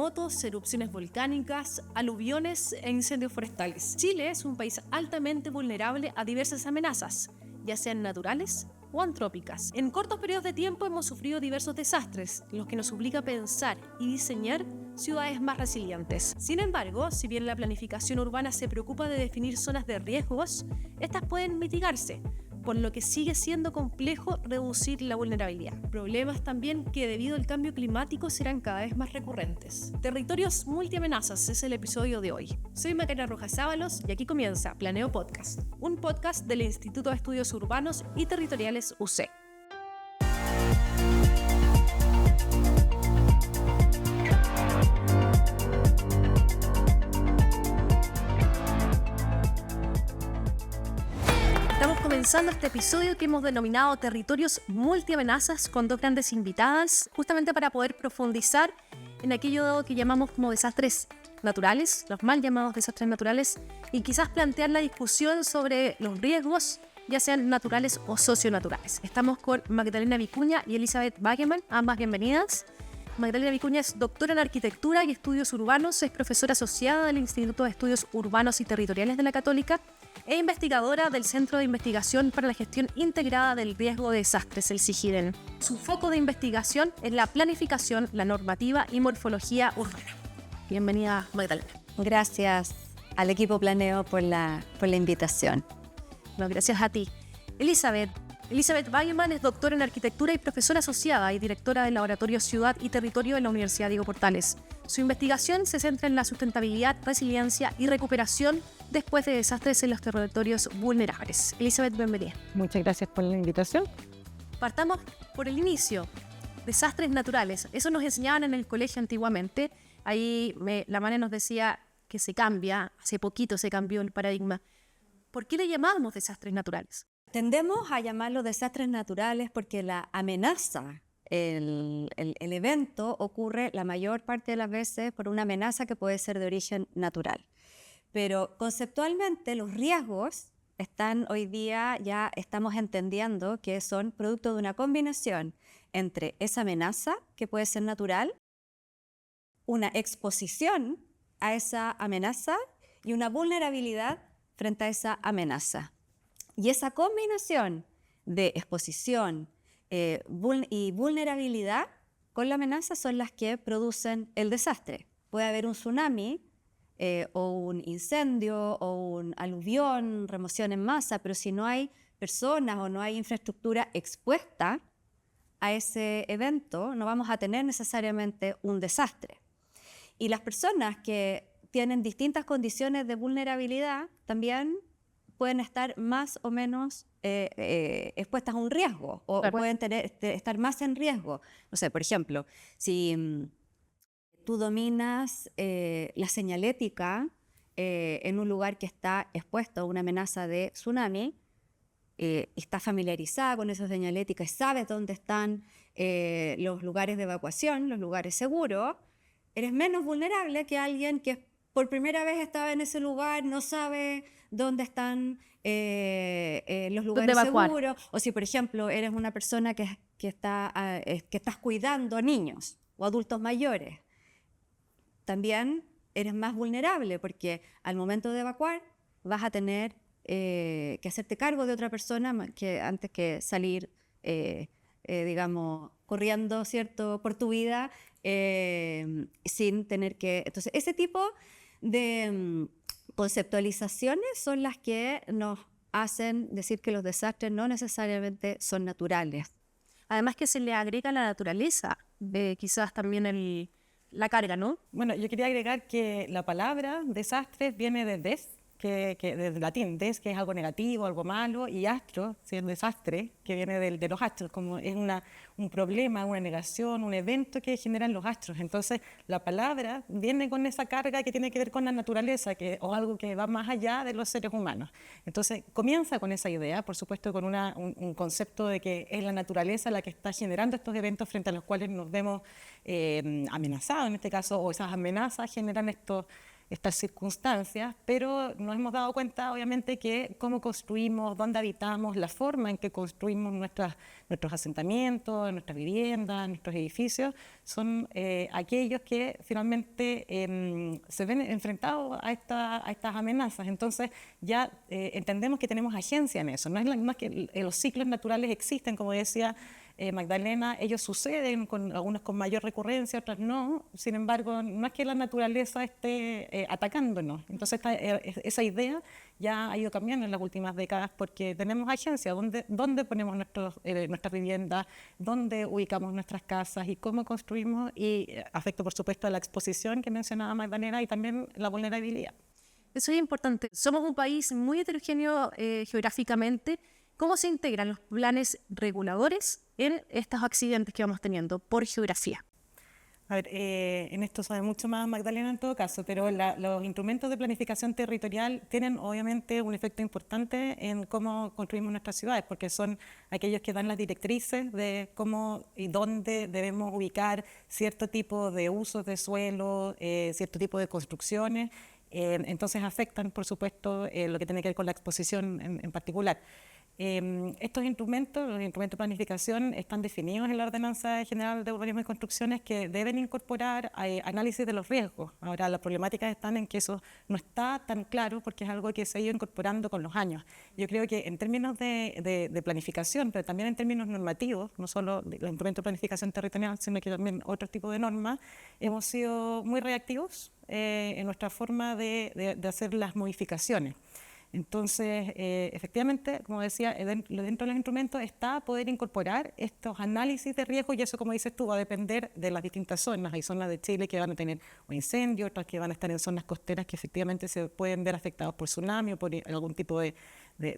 terremotos, erupciones volcánicas, aluviones e incendios forestales. Chile es un país altamente vulnerable a diversas amenazas, ya sean naturales o antrópicas. En cortos periodos de tiempo hemos sufrido diversos desastres, los que nos obliga a pensar y diseñar ciudades más resilientes. Sin embargo, si bien la planificación urbana se preocupa de definir zonas de riesgos, estas pueden mitigarse, por lo que sigue siendo complejo reducir la vulnerabilidad. Problemas también que debido al cambio climático serán cada vez más recurrentes. Territorios multiamenazas es el episodio de hoy. Soy Macarena Rojas Ábalos y aquí comienza Planeo Podcast, un podcast del Instituto de Estudios Urbanos y Territoriales UC. Estamos comenzando este episodio que hemos denominado Territorios Multiamenazas con dos grandes invitadas, justamente para poder profundizar en aquello que llamamos como desastres naturales, los mal llamados desastres naturales, y quizás plantear la discusión sobre los riesgos, ya sean naturales o socionaturales. Estamos con Magdalena Vicuña y Elizabeth Bageman, ambas bienvenidas. Magdalena Vicuña es doctora en Arquitectura y Estudios Urbanos, es profesora asociada del Instituto de Estudios Urbanos y Territoriales de la Católica e investigadora del Centro de Investigación para la Gestión Integrada del Riesgo de Desastres, el CIGIDEN. Su foco de investigación es la planificación, la normativa y morfología urbana. Bienvenida, Magdalena. Gracias al equipo Planeo por la invitación. No, gracias a ti. Elizabeth Bageman es doctora en Arquitectura y profesora asociada y directora del Laboratorio Ciudad y Territorio de la Universidad Diego Portales. Su investigación se centra en la sustentabilidad, resiliencia y recuperación después de desastres en los territorios vulnerables. Elizabeth, bienvenida. Muchas gracias por la invitación. Partamos por el inicio. Desastres naturales. Eso nos enseñaban en el colegio antiguamente. Ahí la Mane nos decía que se cambia, hace poquito se cambió el paradigma. ¿Por qué le llamábamos desastres naturales? Tendemos a llamarlos desastres naturales porque la amenaza, el evento ocurre la mayor parte de las veces por una amenaza que puede ser de origen natural. Pero conceptualmente los riesgos hoy día ya estamos entendiendo que son producto de una combinación entre esa amenaza, que puede ser natural, una exposición a esa amenaza y una vulnerabilidad frente a esa amenaza. Y esa combinación de exposición y vulnerabilidad con la amenaza son las que producen el desastre. Puede haber un tsunami o un incendio o un aluvión, remoción en masa, pero si no hay personas o no hay infraestructura expuesta a ese evento, no vamos a tener necesariamente un desastre. Y las personas que tienen distintas condiciones de vulnerabilidad también pueden estar más o menos expuestas a un riesgo o claro, pueden estar más en riesgo. No sé, por ejemplo, si tú dominas la señalética en un lugar que está expuesto a una amenaza de tsunami, estás familiarizada con esa señalética y sabes dónde están los lugares de evacuación, los lugares seguros, eres menos vulnerable que alguien que por primera vez estaba en ese lugar, no sabe dónde están los lugares seguros. O si, por ejemplo, eres una persona que estás cuidando a niños o adultos mayores, también eres más vulnerable porque al momento de evacuar vas a tener que hacerte cargo de otra persona que antes que salir, digamos, corriendo, ¿cierto?, por tu vida sin tener que... Entonces, ese tipo de conceptualizaciones son las que nos hacen decir que los desastres no necesariamente son naturales. Además que se le agrega la naturaleza, quizás también la carga, ¿no? Bueno, yo quería agregar que la palabra desastres viene de desde latín, des, que es algo negativo, algo malo, y astro, ¿sí?, el desastre, que viene de los astros, como es un problema, una negación, un evento que generan los astros. Entonces, la palabra viene con esa carga que tiene que ver con la naturaleza, o algo que va más allá de los seres humanos. Entonces, comienza con esa idea, por supuesto, con un concepto de que es la naturaleza la que está generando estos eventos frente a los cuales nos vemos amenazados, en este caso, o esas amenazas generan estas circunstancias, pero nos hemos dado cuenta, obviamente, que cómo construimos, dónde habitamos, la forma en que construimos nuestros asentamientos, nuestras viviendas, nuestros edificios, son aquellos que finalmente se ven enfrentados a estas amenazas. Entonces ya entendemos que tenemos agencia en eso. No es más que los ciclos naturales existen, como decía Magdalena, ellos suceden, algunos con mayor recurrencia, otras no. Sin embargo, no es que la naturaleza esté atacándonos. Entonces esa idea ya ha ido cambiando en las últimas décadas porque tenemos agencia, dónde ponemos nuestras viviendas, dónde ubicamos nuestras casas y cómo construimos, y afecto por supuesto a la exposición que mencionaba Magdalena y también la vulnerabilidad. Eso es importante. Somos un país muy heterogéneo geográficamente. ¿Cómo se integran los planes reguladores en estos accidentes que vamos teniendo por geografía? A ver, en esto sabe mucho más Magdalena en todo caso, pero los instrumentos de planificación territorial tienen obviamente un efecto importante en cómo construimos nuestras ciudades, porque son aquellos que dan las directrices de cómo y dónde debemos ubicar cierto tipo de usos de suelo, cierto tipo de construcciones, entonces afectan, por supuesto, lo que tiene que ver con la exposición en particular. Estos instrumentos, los instrumentos de planificación, están definidos en la Ordenanza General de Urbanismo y Construcciones, que deben incorporar análisis de los riesgos. Ahora, las problemáticas están en que eso no está tan claro porque es algo que se ha ido incorporando con los años. Yo creo que en términos de planificación, pero también en términos normativos, no solo los instrumentos de planificación territorial, sino que también otros tipos de normas, hemos sido muy reactivos en nuestra forma de hacer las modificaciones. Entonces, efectivamente, como decía, dentro de los instrumentos está poder incorporar estos análisis de riesgo, y eso, como dices tú, va a depender de las distintas zonas. Hay zonas de Chile que van a tener un incendio, otras que van a estar en zonas costeras que efectivamente se pueden ver afectados por tsunami o por algún tipo de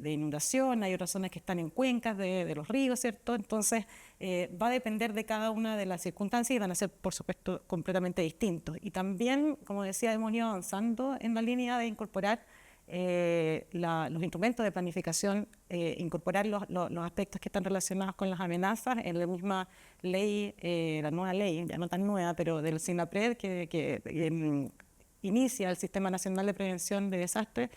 inundación. Hay otras zonas que están en cuencas de los ríos, ¿cierto? Entonces, va a depender de cada una de las circunstancias y van a ser, por supuesto, completamente distintos. Y también, como decía, hemos ido avanzando en la línea de incorporar los instrumentos de planificación, incorporar los aspectos que están relacionados con las amenazas en la misma ley, la nueva ley, ya no tan nueva, pero del SINAPRED, que inicia el Sistema Nacional de Prevención de Desastres.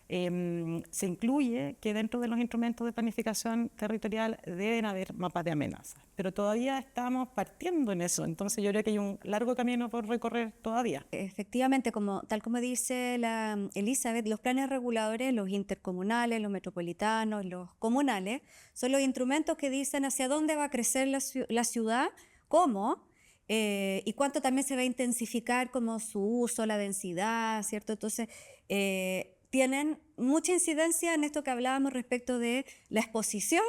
Se incluye que dentro de los instrumentos de planificación territorial deben haber mapas de amenazas, pero todavía estamos partiendo en eso, entonces yo creo que hay un largo camino por recorrer todavía. Efectivamente, tal como dice la Elizabeth, los planes reguladores, los intercomunales, los metropolitanos, los comunales, son los instrumentos que dicen hacia dónde va a crecer la ciudad, cómo, y cuánto también se va a intensificar como su uso, la densidad, ¿cierto? Entonces, tienen mucha incidencia en esto que hablábamos respecto de la exposición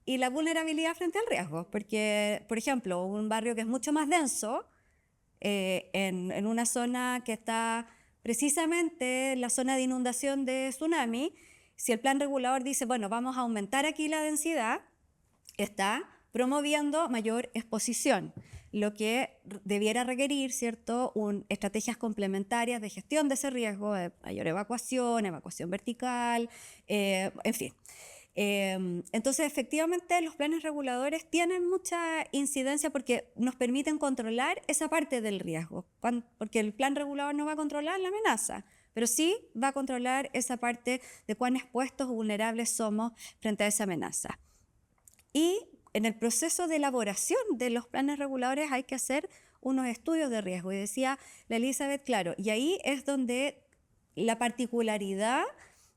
y la vulnerabilidad frente al riesgo, porque, por ejemplo, un barrio que es mucho más denso, en una zona que está precisamente en la zona de inundación de tsunami, si el plan regulador dice, bueno, vamos a aumentar aquí la densidad, está promoviendo mayor exposición, lo que debiera requerir, ¿cierto?, estrategias complementarias de gestión de ese riesgo, mayor evacuación vertical, en fin. Entonces, efectivamente, los planes reguladores tienen mucha incidencia porque nos permiten controlar esa parte del riesgo, porque el plan regulador no va a controlar la amenaza, pero sí va a controlar esa parte de cuán expuestos o vulnerables somos frente a esa amenaza. Y en el proceso de elaboración de los planes reguladores hay que hacer unos estudios de riesgo. Y decía la Elizabeth, claro, y ahí es donde la particularidad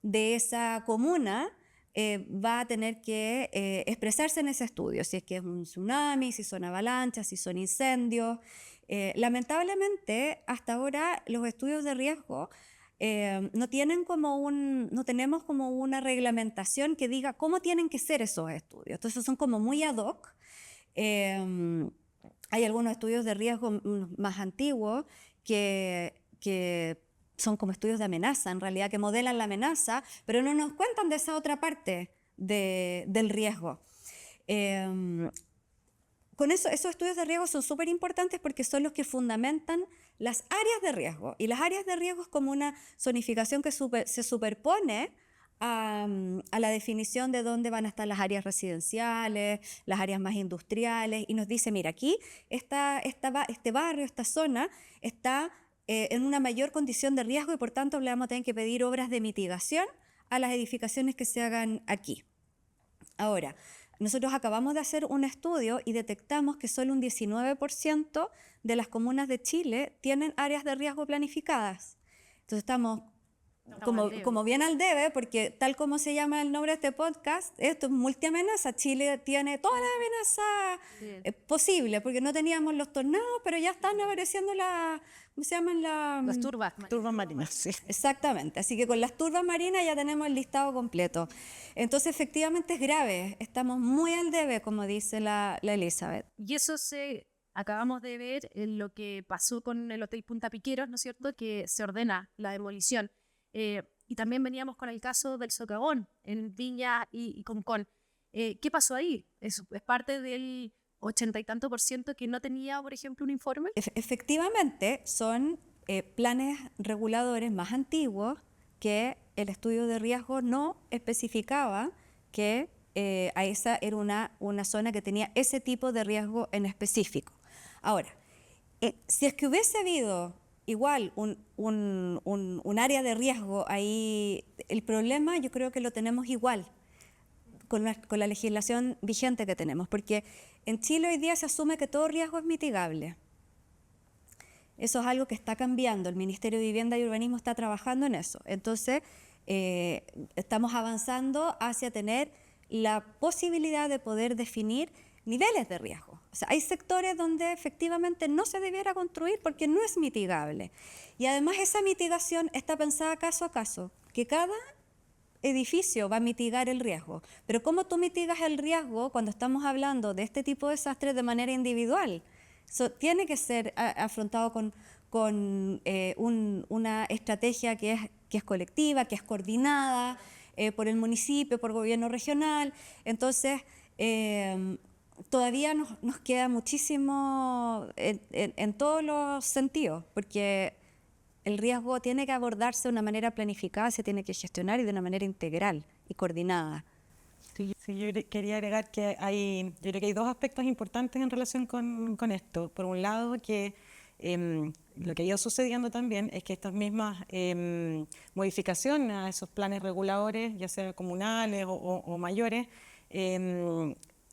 de esa comuna va a tener que expresarse en ese estudio, si es que es un tsunami, si son avalanchas, si son incendios. Lamentablemente, hasta ahora los estudios de riesgo no tenemos como una reglamentación que diga cómo tienen que ser esos estudios. Entonces son como muy ad hoc. Hay algunos estudios de riesgo más antiguos que son como estudios de amenaza, en realidad, que modelan la amenaza, pero no nos cuentan de esa otra parte del riesgo. Con eso, esos estudios de riesgo son súper importantes porque son los que fundamentan las áreas de riesgo. Y las áreas de riesgo es como una zonificación que se superpone a la definición de dónde van a estar las áreas residenciales, las áreas más industriales, y nos dice, mira, aquí este barrio, esta zona está en una mayor condición de riesgo y por tanto le vamos a tener que pedir obras de mitigación a las edificaciones que se hagan aquí. Ahora, nosotros acabamos de hacer un estudio y detectamos que solo un 19% de las comunas de Chile tienen áreas de riesgo planificadas. Entonces estamos como bien al debe, porque tal como se llama el nombre de este podcast, esto es multiamenaza. Chile tiene todas las amenazas posibles, porque no teníamos los tornados, pero ya están apareciendo ¿cómo se llaman? Las turbas. Turbas marinas, sí. Exactamente, así que con las turbas marinas ya tenemos el listado completo. Entonces efectivamente es grave, estamos muy al debe, como dice la Elizabeth. Y eso acabamos de ver en lo que pasó con el Hotel Punta Piqueros, ¿no es cierto?, que se ordena la demolición. Y también veníamos con el caso del Socavón en Viña y Concón. ¿Qué pasó ahí? ¿Es parte del 80 y tanto por ciento que no tenía, por ejemplo, un informe? Efectivamente, son planes reguladores más antiguos que el estudio de riesgo no especificaba que a esa era una zona que tenía ese tipo de riesgo en específico. Ahora, si es que hubiese habido igual un área de riesgo ahí, el problema yo creo que lo tenemos igual con la legislación vigente que tenemos, porque en Chile hoy día se asume que todo riesgo es mitigable. Eso es algo que está cambiando, el Ministerio de Vivienda y Urbanismo está trabajando en eso. Entonces, estamos avanzando hacia tener la posibilidad de poder definir niveles de riesgo. O sea, hay sectores donde efectivamente no se debiera construir porque no es mitigable. Y además esa mitigación está pensada caso a caso, que cada edificio va a mitigar el riesgo. Pero ¿cómo tú mitigas el riesgo cuando estamos hablando de este tipo de desastres de manera individual? Eso tiene que ser afrontado con una estrategia que es colectiva, que es coordinada por el municipio, por el gobierno regional. Entonces, todavía nos queda muchísimo en todos los sentidos, porque el riesgo tiene que abordarse de una manera planificada, se tiene que gestionar y de una manera integral y coordinada. Sí, yo quería agregar que yo creo que hay dos aspectos importantes en relación con esto. Por un lado, que lo que ha ido sucediendo también es que estas mismas modificaciones a esos planes reguladores, ya sea comunales o mayores,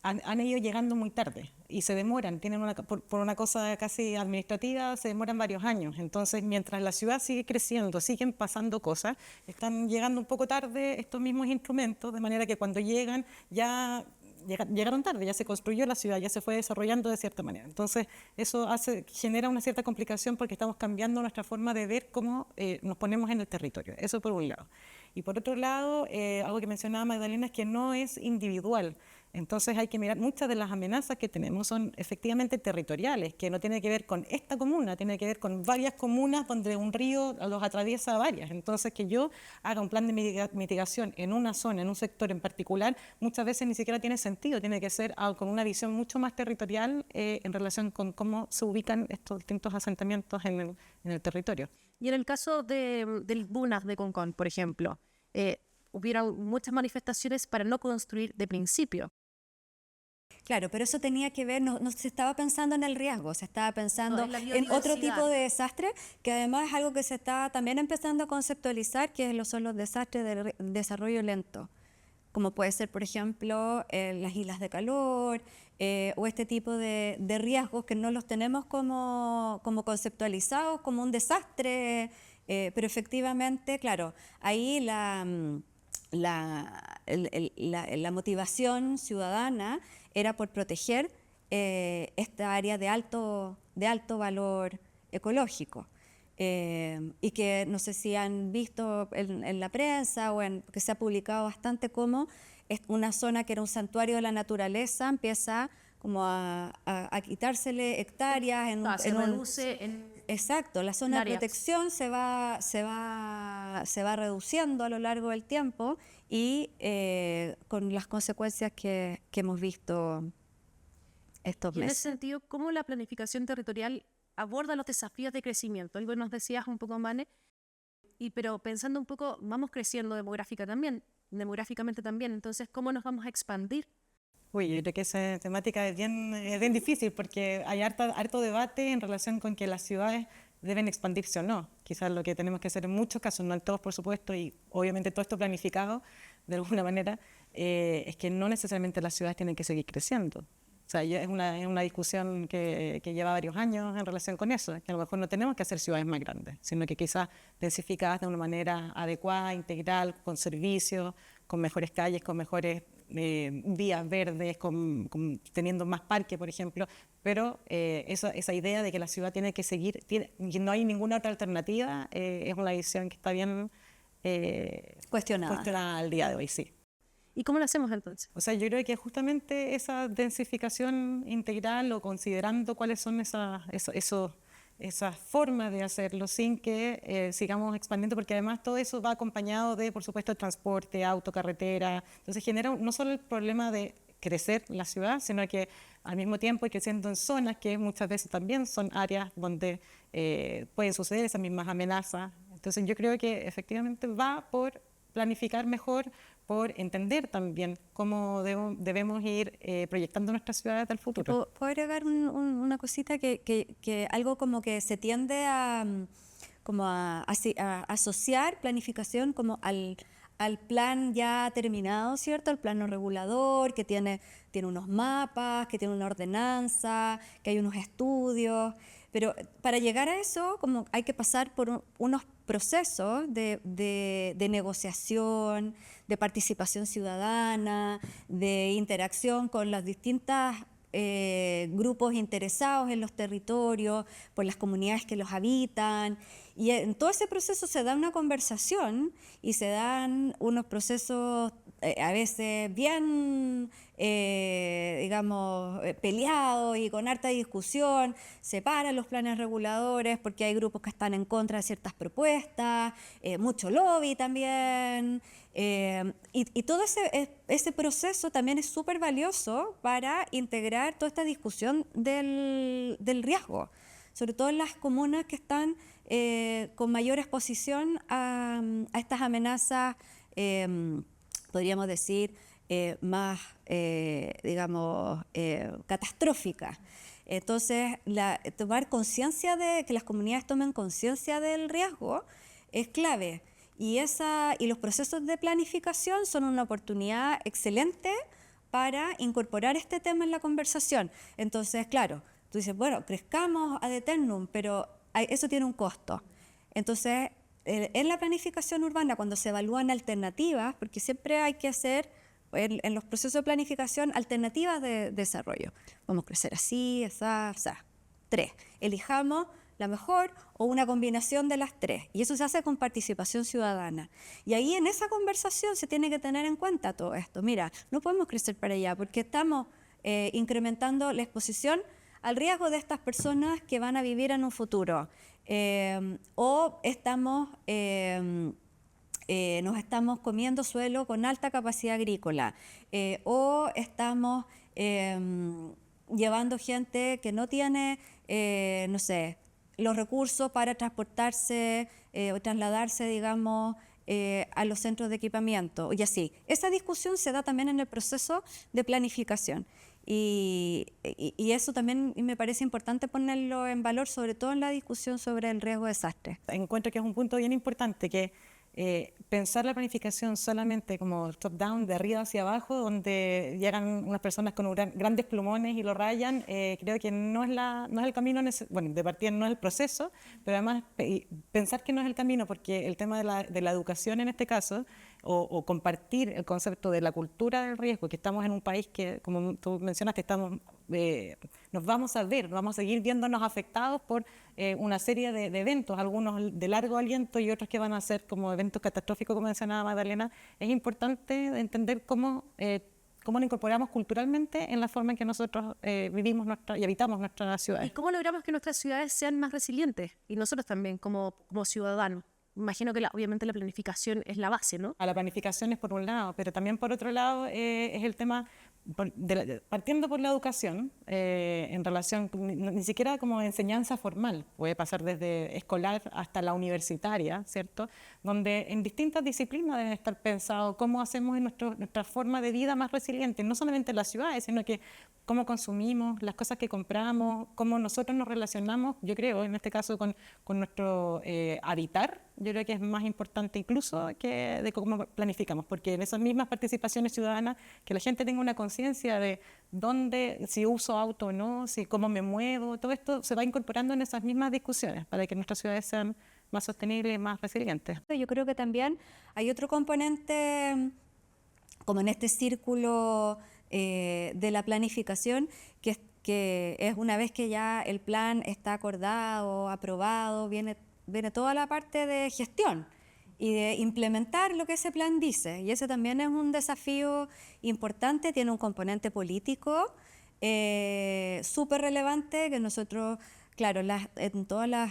han ido llegando muy tarde y se demoran, por una cosa casi administrativa, se demoran varios años. Entonces, mientras la ciudad sigue creciendo, siguen pasando cosas, están llegando un poco tarde estos mismos instrumentos, de manera que cuando llegan ya llegaron tarde, ya se construyó la ciudad, ya se fue desarrollando de cierta manera. Entonces, eso genera una cierta complicación porque estamos cambiando nuestra forma de ver cómo nos ponemos en el territorio. Eso por un lado. Y por otro lado, algo que mencionaba Magdalena es que no es individual. Entonces hay que mirar, muchas de las amenazas que tenemos son efectivamente territoriales, que no tiene que ver con esta comuna, tiene que ver con varias comunas donde un río los atraviesa varias. Entonces que yo haga un plan de mitigación en una zona, en un sector en particular, muchas veces ni siquiera tiene sentido, tiene que ser con una visión mucho más territorial en relación con cómo se ubican estos distintos asentamientos en el territorio. Y en el caso del BUNAS de Concón, por ejemplo, hubieron muchas manifestaciones para no construir de principio. Claro, pero eso tenía que ver, no se estaba pensando en el riesgo, se estaba pensando en otro tipo de desastre, que además es algo que se está también empezando a conceptualizar, que son los desastres de desarrollo lento, como puede ser, por ejemplo, las islas de calor, o este tipo de riesgos que no los tenemos como conceptualizados como un desastre, pero efectivamente, claro, ahí la motivación ciudadana era por proteger esta área de alto valor ecológico. Y que no sé si han visto en la prensa o que se ha publicado bastante cómo es una zona que era un santuario de la naturaleza empieza como a quitársele hectáreas exacto, la zona de protección se va reduciendo a lo largo del tiempo y con las consecuencias que hemos visto estos meses. En ese sentido, ¿cómo la planificación territorial aborda los desafíos de crecimiento? Algo nos decías un poco, Mane, pero pensando un poco, vamos creciendo demográficamente también, entonces, ¿cómo nos vamos a expandir? Uy, yo creo que esa temática es bien difícil porque hay harto debate en relación con que las ciudades deben expandirse o no. Quizás lo que tenemos que hacer en muchos casos, no en todos por supuesto, y obviamente todo esto planificado de alguna manera, es que no necesariamente las ciudades tienen que seguir creciendo. O sea, es una discusión que lleva varios años en relación con eso, que a lo mejor no tenemos que hacer ciudades más grandes, sino que quizás densificadas de una manera adecuada, integral, con servicios, con mejores calles, con mejores vías verdes, teniendo más parques, por ejemplo, pero esa idea de que la ciudad tiene que seguir, y no hay ninguna otra alternativa, es una visión que está bien cuestionada al día de hoy, sí. ¿Y cómo lo hacemos entonces? O sea, yo creo que justamente esa densificación integral o considerando cuáles son esas formas de hacerlo sin que sigamos expandiendo, porque además todo eso va acompañado de, por supuesto, transporte, auto, carretera. Entonces genera no solo el problema de crecer la ciudad, sino que al mismo tiempo ir creciendo en zonas que muchas veces también son áreas donde pueden suceder esas mismas amenazas. Entonces yo creo que efectivamente va por planificar mejor, por entender también cómo debemos ir proyectando nuestras ciudades del futuro. ¿Puedo agregar una cosita que algo como que se tiende a asociar planificación como al plan ya terminado, ¿cierto? El plano regulador, que tiene unos mapas, que tiene una ordenanza, que hay unos estudios. Pero para llegar a eso, como hay que pasar por unos procesos de negociación, de participación ciudadana, de interacción con los distintos grupos interesados en los territorios, por las comunidades que los habitan. Y en todo ese proceso se da una conversación y se dan unos procesos a veces bien, peleados y con harta discusión. Se paran los planes reguladores porque hay grupos que están en contra de ciertas propuestas, mucho lobby también. Y todo ese proceso también es súper valioso para integrar toda esta discusión del riesgo, sobre todo en las comunas que están con mayor exposición a estas amenazas, podríamos decir, más, catastróficas. Entonces, tomar conciencia que las comunidades tomen conciencia del riesgo es clave. Y los procesos de planificación son una oportunidad excelente para incorporar este tema en la conversación. Entonces, claro, tú dices, bueno, crezcamos ad eternum, pero eso tiene un costo. Entonces, en la planificación urbana, cuando se evalúan alternativas, porque siempre hay que hacer en los procesos de planificación alternativas de desarrollo. Vamos a crecer así, esa, tres. Elijamos la mejor o una combinación de las tres. Y eso se hace con participación ciudadana. Y ahí en esa conversación se tiene que tener en cuenta todo esto. Mira, no podemos crecer para allá porque estamos incrementando la exposición al riesgo de estas personas que van a vivir en un futuro. O nos estamos comiendo suelo con alta capacidad agrícola. O estamos llevando gente que no tiene, los recursos para transportarse o trasladarse, digamos, a los centros de equipamiento y así. Esa discusión se da también en el proceso de planificación y eso también me parece importante ponerlo en valor, sobre todo en la discusión sobre el riesgo de desastre. Encuentro que es un punto bien importante que pensar la planificación solamente como top-down, de arriba hacia abajo, donde llegan unas personas con grandes plumones y lo rayan, creo que no es el camino, bueno, de partida no es el proceso, pero además pensar que no es el camino, porque el tema de la educación en este caso, o compartir el concepto de la cultura del riesgo, que estamos en un país que, como tú mencionaste, nos vamos a seguir viéndonos afectados por una serie de eventos, algunos de largo aliento y otros que van a ser como eventos catastróficos, como mencionaba Magdalena. Es importante entender cómo lo incorporamos culturalmente en la forma en que nosotros vivimos y habitamos nuestras ciudades. ¿Y cómo logramos que nuestras ciudades sean más resilientes? Y nosotros también, como ciudadanos. Imagino que obviamente la planificación es la base, ¿no? La planificación es por un lado, pero también por otro lado es el tema, partiendo por la educación, en relación, ni siquiera como enseñanza formal, puede pasar desde escolar hasta la universitaria, ¿cierto? Donde en distintas disciplinas deben estar pensados cómo hacemos en nuestra forma de vida más resiliente, no solamente en las ciudades, sino que cómo consumimos, las cosas que compramos, cómo nosotros nos relacionamos, yo creo, en este caso con nuestro habitar. Yo creo que es más importante incluso que de cómo planificamos, porque en esas mismas participaciones ciudadanas, que la gente tenga una conciencia de dónde, si uso auto o no, si cómo me muevo, todo esto se va incorporando en esas mismas discusiones para que nuestras ciudades sean más sostenibles y más resilientes. Yo creo que también hay otro componente, como en este círculo de la planificación, que es una vez que ya el plan está acordado, aprobado, viene toda la parte de gestión y de implementar lo que ese plan dice. Y ese también es un desafío importante, tiene un componente político súper relevante que nosotros, claro, en todos los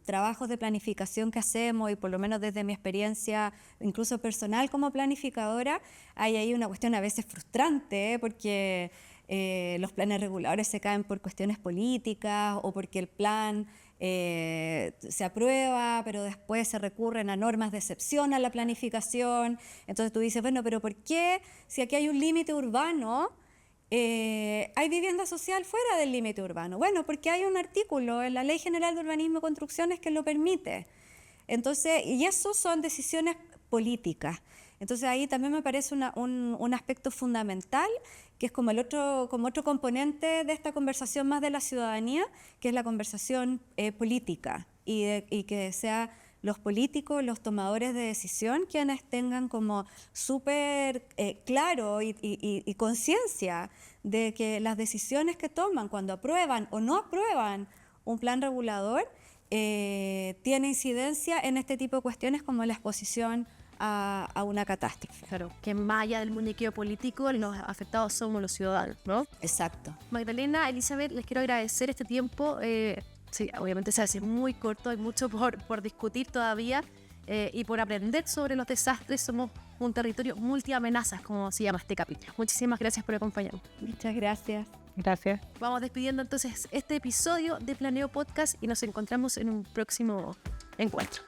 trabajos de planificación que hacemos, y por lo menos desde mi experiencia, incluso personal como planificadora, hay ahí una cuestión a veces frustrante, porque los planes reguladores se caen por cuestiones políticas o porque el plan se aprueba, pero después se recurren a normas de excepción a la planificación. Entonces tú dices, bueno, pero ¿por qué si aquí hay un límite urbano, hay vivienda social fuera del límite urbano? Bueno, porque hay un artículo en la Ley General de Urbanismo y Construcciones que lo permite. Entonces, y eso son decisiones políticas. Entonces ahí también me parece un aspecto fundamental, que es como otro componente de esta conversación más de la ciudadanía, que es la conversación política, y que sea los políticos, los tomadores de decisión, quienes tengan como súper claro y conciencia de que las decisiones que toman cuando aprueban o no aprueban un plan regulador tiene incidencia en este tipo de cuestiones como la exposición a una catástrofe. Claro, que más allá del muñequeo político, los afectados somos los ciudadanos, ¿no? Exacto. Magdalena, Elizabeth, les quiero agradecer este tiempo. Sí, obviamente se hace muy corto, hay mucho por discutir todavía y por aprender sobre los desastres. Somos un territorio multiamenazas, como se llama este capítulo. Muchísimas gracias por acompañarnos. Muchas gracias. Gracias. Vamos despidiendo entonces este episodio de Planeo Podcast y nos encontramos en un próximo encuentro.